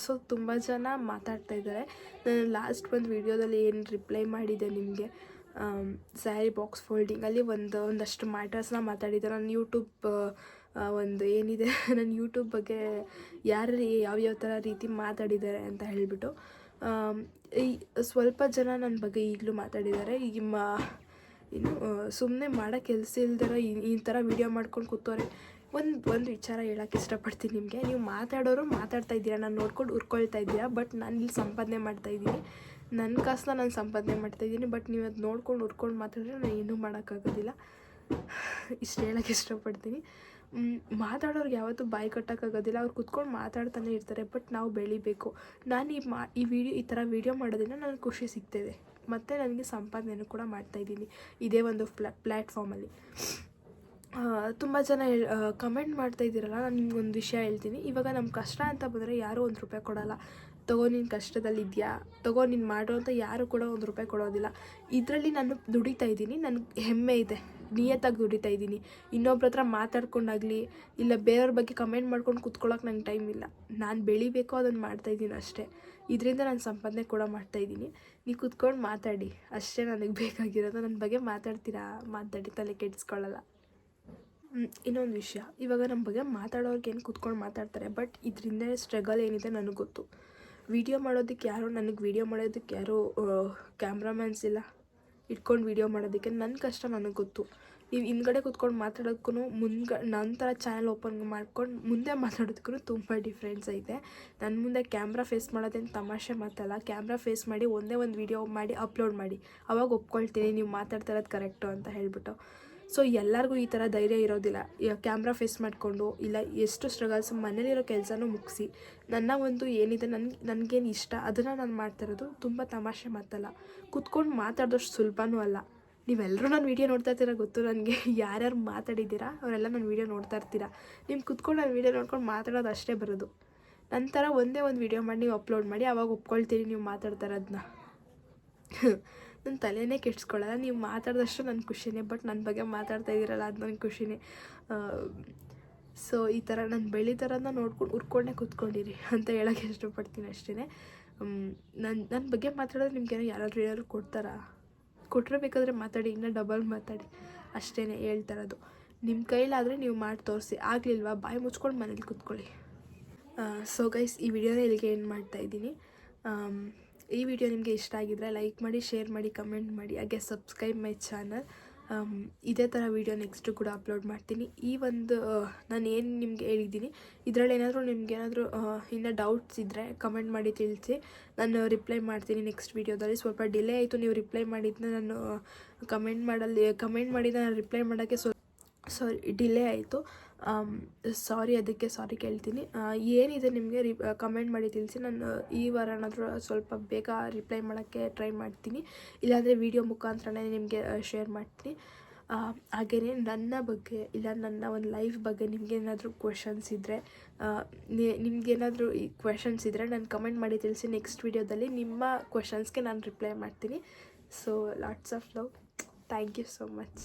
ಸೊ ತುಂಬ ಜನ ಮಾತಾಡ್ತಾಯಿದ್ದಾರೆ. ನಾನು ಲಾಸ್ಟ್ ಒಂದು ವಿಡಿಯೋದಲ್ಲಿ ಏನು ರಿಪ್ಲೈ ಮಾಡಿದ್ದೆ ನಿಮಗೆ, ಸ್ಯಾರಿ ಬಾಕ್ಸ್ ಫೋಲ್ಡಿಂಗಲ್ಲಿ ಒಂದಷ್ಟು ಮ್ಯಾಟರ್ಸ್ನ ಮಾತಾಡಿದ್ದೆ. ನಾನು ಯೂಟ್ಯೂಬ್ ಒಂದು ಏನಿದೆ ನನ್ನ ಯೂಟ್ಯೂಬ್ ಬಗ್ಗೆ ಯಾರು ಯಾವ್ಯಾವ ಥರ ರೀತಿ ಮಾತಾಡಿದ್ದಾರೆ ಅಂತ ಹೇಳಿಬಿಟ್ಟು ಈ ಸ್ವಲ್ಪ ಜನ ನನ್ನ ಬಗ್ಗೆ ಈಗಲೂ ಮಾತಾಡಿದ್ದಾರೆ. ಇನ್ನು ಸುಮ್ಮನೆ ಮಾಡೋ ಕೆಲಸ ಇಲ್ದಿರ ಈ ಥರ ವೀಡಿಯೋ ಮಾಡ್ಕೊಂಡು ಕೂತವ್ರೆ. ಒಂದು ವಿಚಾರ ಹೇಳೋಕ್ಕೆ ಇಷ್ಟಪಡ್ತೀನಿ ನಿಮಗೆ. ನೀವು ಮಾತಾಡೋರು ಮಾತಾಡ್ತಾ ಇದ್ದೀರಾ, ನಾನು ನೋಡ್ಕೊಂಡು ಉರ್ಕೊಳ್ತಾ ಇದ್ದೀರಾ, ಬಟ್ ನಾನು ಇಲ್ಲಿ ಸಂಪಾದನೆ ಮಾಡ್ತಾಯಿದ್ದೀನಿ, ನನ್ನ ಕಾಸನ್ನ ನಾನು ಸಂಪಾದನೆ ಮಾಡ್ತಾಯಿದ್ದೀನಿ. ಬಟ್ ನೀವು ಅದು ನೋಡ್ಕೊಂಡು ಉರ್ಕೊಂಡು ಮಾತಾಡಿದ್ರೆ ನಾನು ಏನೂ ಮಾಡೋಕ್ಕಾಗೋದಿಲ್ಲ. ಇಷ್ಟು ಹೇಳೋಕ್ಕೆ ಇಷ್ಟಪಡ್ತೀನಿ. ಮಾತಾಡೋರ್ಗೆ ಯಾವತ್ತೂ ಬಾಯಿ ಕಟ್ಟೋಕ್ಕಾಗೋದಿಲ್ಲ, ಅವ್ರು ಕುತ್ಕೊಂಡು ಮಾತಾಡ್ತಾನೆ ಇರ್ತಾರೆ. ಬಟ್ ನಾವು ಬೆಳಿಬೇಕು. ನಾನು ಈ ಥರ ವೀಡಿಯೋ ಮಾಡೋದ್ರಿಂದ ನನಗೆ ಖುಷಿ ಸಿಗ್ತಾಯಿದೆ, ಮತ್ತು ನನಗೆ ಸಂಪಾದನೆಯನ್ನು ಕೂಡ ಮಾಡ್ತಾಯಿದ್ದೀನಿ ಇದೇ ಒಂದು ಪ್ಲ್ಯಾಟ್ಫಾರ್ಮಲ್ಲಿ. ತುಂಬ ಜನ ಕಮೆಂಟ್ ಮಾಡ್ತಾಯಿದ್ದೀರಲ್ಲ, ನಾನು ನಿಮ್ಗೊಂದು ವಿಷಯ ಹೇಳ್ತೀನಿ. ಇವಾಗ ನಮ್ಮ ಕಷ್ಟ ಅಂತ ಬಂದರೆ ಯಾರೂ ₹1 ಕೊಡೋಲ್ಲ. ತಗೋ ನೀನು ಕಷ್ಟದಲ್ಲಿದೆಯಾ, ತಗೋ ನೀನು ಮಾಡೋ ಅಂತ ಯಾರು ಕೂಡ ₹1 ಕೊಡೋದಿಲ್ಲ. ಇದರಲ್ಲಿ ನಾನು ದುಡಿತಾ ಇದ್ದೀನಿ, ನನಗೆ ಹೆಮ್ಮೆ ಇದೆ, ನಿಯತ್ತಾಗಿ ದುಡಿತಾ ಇದ್ದೀನಿ. ಇನ್ನೊಬ್ರ ಹತ್ರ ಮಾತಾಡ್ಕೊಂಡಾಗಲಿ ಇಲ್ಲ ಬೇರೆಯವ್ರ ಬಗ್ಗೆ ಕಮೆಂಟ್ ಮಾಡ್ಕೊಂಡು ಕೂತ್ಕೊಳ್ಳೋಕೆ ನಂಗೆ ಟೈಮ್ ಇಲ್ಲ. ನಾನು ಬೆಳಿಬೇಕು, ಅದನ್ನು ಮಾಡ್ತಾಯಿದ್ದೀನಿ ಅಷ್ಟೇ. ಇದರಿಂದ ನಾನು ಸಂಪಾದನೆ ಕೂಡ ಮಾಡ್ತಾಯಿದ್ದೀನಿ. ನೀವು ಕೂತ್ಕೊಂಡು ಮಾತಾಡಿ ಅಷ್ಟೇ ನನಗೆ ಬೇಕಾಗಿರೋದು. ನನ್ನ ಬಗ್ಗೆ ಮಾತಾಡಿ ತಲೆ ಕೆಡಿಸ್ಕೊಳ್ಳಲ್ಲ. ಇನ್ನೊಂದು ವಿಷಯ, ಇವಾಗ ನಮ್ಮ ಬಗ್ಗೆ ಮಾತಾಡೋರ್ಗೆ ಏನು ಕೂತ್ಕೊಂಡು ಮಾತಾಡ್ತಾರೆ, ಬಟ್ ಇದರಿಂದ ಸ್ಟ್ರಗಲ್ ಏನಿದೆ ನನಗೆ ಗೊತ್ತು. ವೀಡಿಯೋ ಮಾಡೋದಕ್ಕೆ ಯಾರೋ ಕ್ಯಾಮ್ರಾಮ್ಯಾನ್ಸ್ ಇಲ್ಲ ಇಟ್ಕೊಂಡು ವೀಡಿಯೋ ಮಾಡೋದಕ್ಕೆ. ನನ್ನ ಕಷ್ಟ ನನಗೆ ಗೊತ್ತು. ನೀವು ಹಿಂದ್ಗಡೆ ಕೂತ್ಕೊಂಡು ಮಾತಾಡೋಕ್ಕೂ ನಂತರ ಚಾನಲ್ ಓಪನ್ ಮಾಡ್ಕೊಂಡು ಮುಂದೆ ಮಾತಾಡೋದಕ್ಕೂ ತುಂಬ ಡಿಫ್ರೆನ್ಸ್ ಐತೆ. ನನ್ನ ಮುಂದೆ ಕ್ಯಾಮ್ರಾ ಫೇಸ್ ಮಾಡೋದೇನು ತಮಾಷೆ ಮಾತಲ್ಲ. ಕ್ಯಾಮ್ರಾ ಫೇಸ್ ಮಾಡಿ ಒಂದೇ ಒಂದು ವೀಡಿಯೋ ಮಾಡಿ ಅಪ್ಲೋಡ್ ಮಾಡಿ, ಅವಾಗ ಒಪ್ಕೊಳ್ತೀನಿ ನೀವು ಮಾತಾಡ್ತಾ ಇರೋದು ಕರೆಕ್ಟು ಅಂತ ಹೇಳ್ಬಿಟ್ಟು. ಸೊ ಎಲ್ಲರಿಗೂ ಈ ಥರ ಧೈರ್ಯ ಇರೋದಿಲ್ಲ. ಕ್ಯಾಮ್ರಾ ಫೇಸ್ ಮಾಡಿಕೊಂಡು ಇಲ್ಲ ಎಷ್ಟು ಸ್ಟ್ರಗಲ್ಸ್, ಮನೇಲಿರೋ ಕೆಲಸನೂ ಮುಗಿಸಿ ನನ್ನ ಒಂದು ಏನಿದೆ ನನಗೇನು ಇಷ್ಟ ಅದನ್ನು ನಾನು ಮಾಡ್ತಾಯಿರೋದು. ತುಂಬ ತಮಾಷೆ ಮಾತಲ್ಲ, ಕೂತ್ಕೊಂಡು ಮಾತಾಡೋಷ್ಟು ಸುಲಭನೂ ಅಲ್ಲ. ನೀವೆಲ್ಲರೂ ನನ್ನ ವೀಡಿಯೋ ನೋಡ್ತಾ ಇರ್ತೀರ ಗೊತ್ತು ನನಗೆ. ಯಾರ್ಯಾರು ಮಾತಾಡಿದ್ದೀರಾ ಅವರೆಲ್ಲ ನನ್ನ ವೀಡಿಯೋ ನೋಡ್ತಾ ಇರ್ತೀರಾ. ನಿಮ್ಗೆ ಕೂತ್ಕೊಂಡು ನಾನು ವೀಡಿಯೋ ನೋಡ್ಕೊಂಡು ಮಾತಾಡೋದು ಅಷ್ಟೇ ಬರೋದು. ನಂತರ ಒಂದೇ ಒಂದು ವೀಡಿಯೋ ಮಾಡಿ ನೀವು ಅಪ್ಲೋಡ್ ಮಾಡಿ, ಆವಾಗ ಒಪ್ಕೊಳ್ತೀರಿ ನೀವು ಮಾತಾಡ್ತಾ ಇರೋದನ್ನ. ನನ್ನ ತಲೆನೇ ಕೆಡ್ಸ್ಕೊಳ್ಳಲ್ಲ. ನೀವು ಮಾತಾಡಿದಷ್ಟು ನನ್ನ ಖುಷಿನೇ, ಬಟ್ ನನ್ನ ಬಗ್ಗೆ ಮಾತಾಡ್ತಾ ಇದ್ದೀರಲ್ಲ ಅದು ನನಗೆ ಖುಷಿನೇ. ಸೊ ಈ ಥರ ನಾನು ಬೆಳೀತಾರನ್ನ ನೋಡ್ಕೊಂಡು ಉರ್ಕೊಂಡೇ ಕೂತ್ಕೊಂಡಿರಿ ಅಂತ ಹೇಳೋಕ್ಕೆ ಇಷ್ಟಪಡ್ತೀನಿ ಅಷ್ಟೇ. ನನ್ನ ಬಗ್ಗೆ ಮಾತಾಡೋದು ನಿಮ್ಗೇನೋ ಯಾರಾದರೂ ಕೊಡ್ತಾರಾ? ಕೊಟ್ಟರೆ ಬೇಕಾದರೆ ಮಾತಾಡಿ, ಇನ್ನೂ ಡಬಲ್ ಮಾತಾಡಿ, ಅಷ್ಟೇ ಹೇಳ್ತಾ ಇರೋದು. ನಿಮ್ಮ ಕೈಲಾದರೆ ನೀವು ಮಾಡಿ ತೋರಿಸಿ. ಆಗಲಿಲ್ವಾ ಬಾಯಿ ಮುಚ್ಕೊಂಡು ಮನೇಲಿ ಕೂತ್ಕೊಳ್ಳಿ. ಸೊ ಗೈಸ್, ಈ ವಿಡಿಯೋನ ಇಲ್ಲಿಗೆ ಏನು ಮಾಡ್ತಾಯಿದ್ದೀನಿ. ಈ ವಿಡಿಯೋ ನಿಮಗೆ ಇಷ್ಟ ಆಗಿದ್ದರೆ ಲೈಕ್ ಮಾಡಿ, ಶೇರ್ ಮಾಡಿ, ಕಮೆಂಟ್ ಮಾಡಿ, ಹಾಗೆ ಸಬ್ಸ್ಕ್ರೈಬ್ ಮೈ ಚಾನಲ್. ಇದೇ ಥರ ವೀಡಿಯೋ ನೆಕ್ಸ್ಟು ಕೂಡ ಅಪ್ಲೋಡ್ ಮಾಡ್ತೀನಿ. ಈ ಒಂದು ನಾನು ಏನು ನಿಮಗೆ ಹೇಳಿದ್ದೀನಿ ಇದರಲ್ಲಿ ಏನಾದರೂ ನಿಮಗೇನಾದರೂ ಇನ್ನೂ ಡೌಟ್ಸ್ ಇದ್ದರೆ ಕಮೆಂಟ್ ಮಾಡಿ ತಿಳಿಸಿ, ನಾನು ರಿಪ್ಲೈ ಮಾಡ್ತೀನಿ ನೆಕ್ಸ್ಟ್ ವೀಡಿಯೋದಲ್ಲಿ. ಸ್ವಲ್ಪ ಡಿಲೇ ಆಯಿತು, ನೀವು ರಿಪ್ಲೈ ಮಾಡಿದ್ದನ್ನ ನಾನು ಕಮೆಂಟ್ ಮಾಡಿದ ನಾನು ರಿಪ್ಲೈ ಮಾಡೋಕ್ಕೆ ಡಿಲೇ ಆಯಿತು. ಸಾರಿ, ಅದಕ್ಕೆ ಸಾರಿ ಕೇಳ್ತೀನಿ. ಏನಿದೆ ನಿಮಗೆ ಕಮೆಂಟ್ ಮಾಡಿ ತಿಳಿಸಿ. ನಾನು ಈ ವಾರ ಏನಾದರೂ ಸ್ವಲ್ಪ ಬೇಗ ರಿಪ್ಲೈ ಮಾಡೋಕ್ಕೆ ಟ್ರೈ ಮಾಡ್ತೀನಿ, ಇಲ್ಲಾಂದರೆ ವಿಡಿಯೋ ಮುಖಾಂತರನೇ ನಿಮಗೆ ಶೇರ್ ಮಾಡ್ತೀನಿ. ಹಾಗೆಯೇ ನನ್ನ ಬಗ್ಗೆ ಇಲ್ಲ ನನ್ನ ಒಂದು ಲೈಫ್ ಬಗ್ಗೆ ನಿಮಗೇನಾದರೂ ಕ್ವೆಶನ್ಸ್ ಇದ್ದರೆ ನಿಮಗೇನಾದರೂ ಈ ಕ್ವೆಶನ್ಸ್ ಇದ್ದರೆ ನಾನು ಕಮೆಂಟ್ ಮಾಡಿ ತಿಳಿಸಿ. ನೆಕ್ಸ್ಟ್ ವೀಡಿಯೋದಲ್ಲಿ ನಿಮ್ಮ ಕ್ವೆಶನ್ಸ್ಗೆ ನಾನು ರಿಪ್ಲೈ ಮಾಡ್ತೀನಿ. So lots of love. Thank you so much.